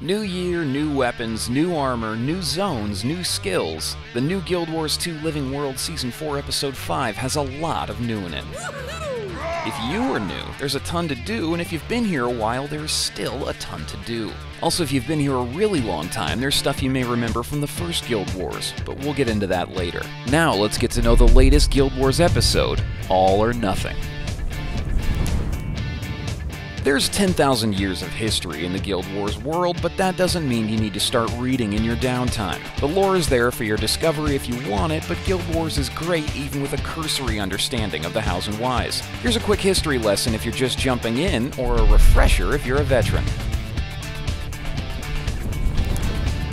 New year, new weapons, new armor, new zones, new skills. The new Guild Wars 2 Living World Season 4 Episode 5 has a lot of new in it. If you are new, there's a ton to do, and if you've been here a while, there's still a ton to do. Also, if you've been here a really long time, there's stuff you may remember from the first Guild Wars, but we'll get into that later. Now, let's get to know the latest Guild Wars episode, All or Nothing. There's 10,000 years of history in the Guild Wars world, but that doesn't mean you need to start reading in your downtime. The lore is there for your discovery if you want it, but Guild Wars is great even with a cursory understanding of the hows and whys. Here's a quick history lesson if you're just jumping in, or a refresher if you're a veteran.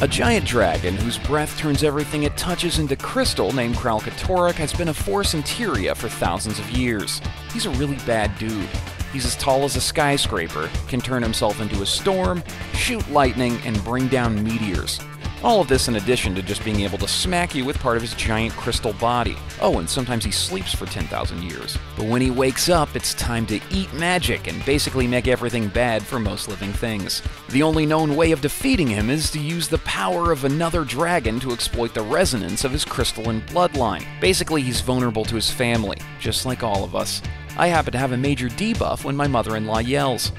A giant dragon whose breath turns everything it touches into crystal named Kralkatorrik has been a force in Tyria for thousands of years. He's a really bad dude. He's as tall as a skyscraper, can turn himself into a storm, shoot lightning, and bring down meteors. All of this in addition to just being able to smack you with part of his giant crystal body. Oh, and sometimes he sleeps for 10,000 years. But when he wakes up, it's time to eat magic and basically make everything bad for most living things. The only known way of defeating him is to use the power of another dragon to exploit the resonance of his crystalline bloodline. Basically, he's vulnerable to his family, just like all of us. I happen to have a major debuff when my mother-in-law yells.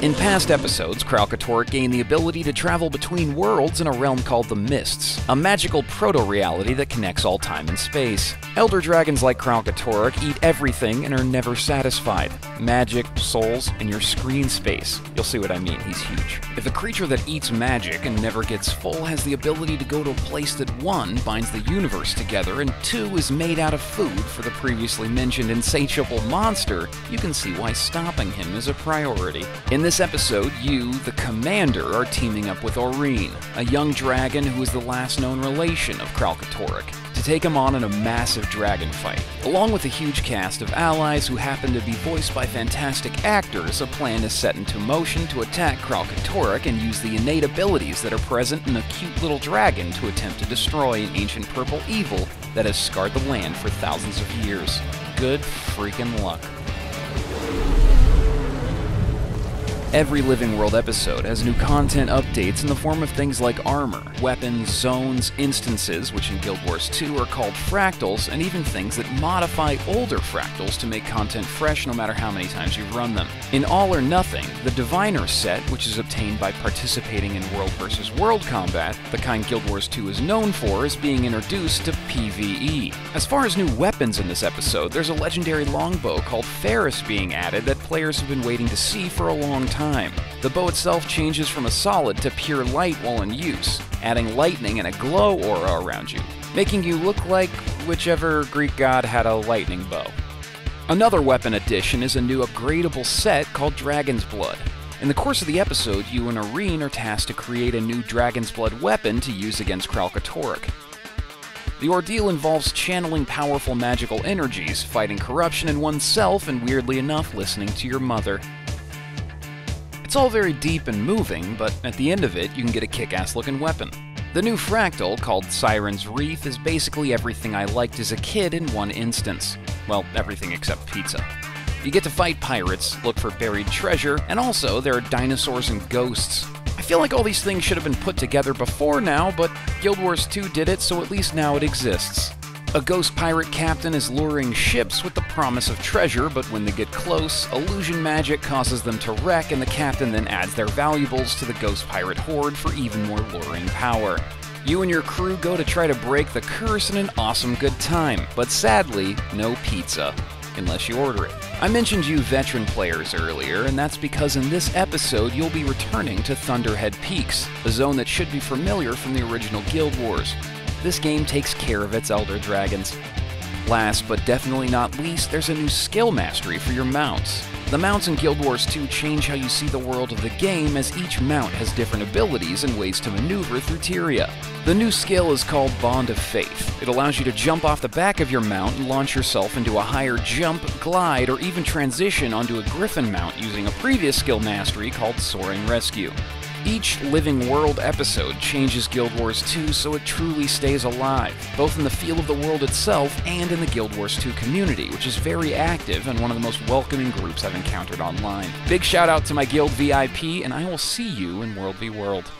In past episodes, Kralkatorrik gained the ability to travel between worlds in a realm called the Mists, a magical proto-reality that connects all time and space. Elder dragons like Kralkatorrik eat everything and are never satisfied. Magic, souls, and your screen space. You'll see what I mean, he's huge. If a creature that eats magic and never gets full has the ability to go to a place that 1. Binds the universe together and 2. Is made out of food for the previously mentioned insatiable monster, you can see why stopping him is a priority. In this episode, you, the Commander, are teaming up with Aurene, a young dragon who is the last known relation of Kralkatorrik, to take him on in a massive dragon fight. Along with a huge cast of allies who happen to be voiced by fantastic actors, a plan is set into motion to attack Kralkatorrik and use the innate abilities that are present in a cute little dragon to attempt to destroy an ancient purple evil that has scarred the land for thousands of years. Good freaking luck. Every Living World episode has new content updates in the form of things like armor, weapons, zones, instances, which in Guild Wars 2 are called fractals, and even things that modify older fractals to make content fresh no matter how many times you've run them. In All or Nothing, the Diviner set, which is obtained by participating in world versus world combat, the kind Guild Wars 2 is known for, is being introduced to PvE. As far as new weapons in this episode, there's a legendary longbow called Ferris being added that players have been waiting to see for a long time. The bow itself changes from a solid to pure light while in use, adding lightning and a glow aura around you, making you look like whichever Greek god had a lightning bow. Another weapon addition is a new upgradable set called Dragon's Blood. In the course of the episode, you and Aurene are tasked to create a new Dragon's Blood weapon to use against Kralkatorrik. The ordeal involves channeling powerful magical energies, fighting corruption in oneself, and weirdly enough, listening to your mother. It's all very deep and moving, but at the end of it, you can get a kick-ass looking weapon. The new fractal, called Siren's Wreath, is basically everything I liked as a kid in one instance. Well, everything except pizza. You get to fight pirates, look for buried treasure, and also there are dinosaurs and ghosts. I feel like all these things should have been put together before now, but Guild Wars 2 did it, so at least now it exists. A ghost pirate captain is luring ships with the promise of treasure, but when they get close, illusion magic causes them to wreck, and the captain then adds their valuables to the ghost pirate horde for even more luring power. You and your crew go to try to break the curse in an awesome good time, but sadly, no pizza. Unless you order it. I mentioned you veteran players earlier, and that's because in this episode you'll be returning to Thunderhead Peaks, a zone that should be familiar from the original Guild Wars. This game takes care of its elder dragons. Last but definitely not least, there's a new skill mastery for your mounts. The mounts in Guild Wars 2 change how you see the world of the game, as each mount has different abilities and ways to maneuver through Tyria. The new skill is called Bond of Faith. It allows you to jump off the back of your mount and launch yourself into a higher jump, glide, or even transition onto a griffin mount using a previous skill mastery called Soaring Rescue. Each Living World episode changes Guild Wars 2 so it truly stays alive, both in the feel of the world itself and in the Guild Wars 2 community, which is very active and one of the most welcoming groups I've encountered online. Big shout out to my guild VIP, and I will see you in World v World.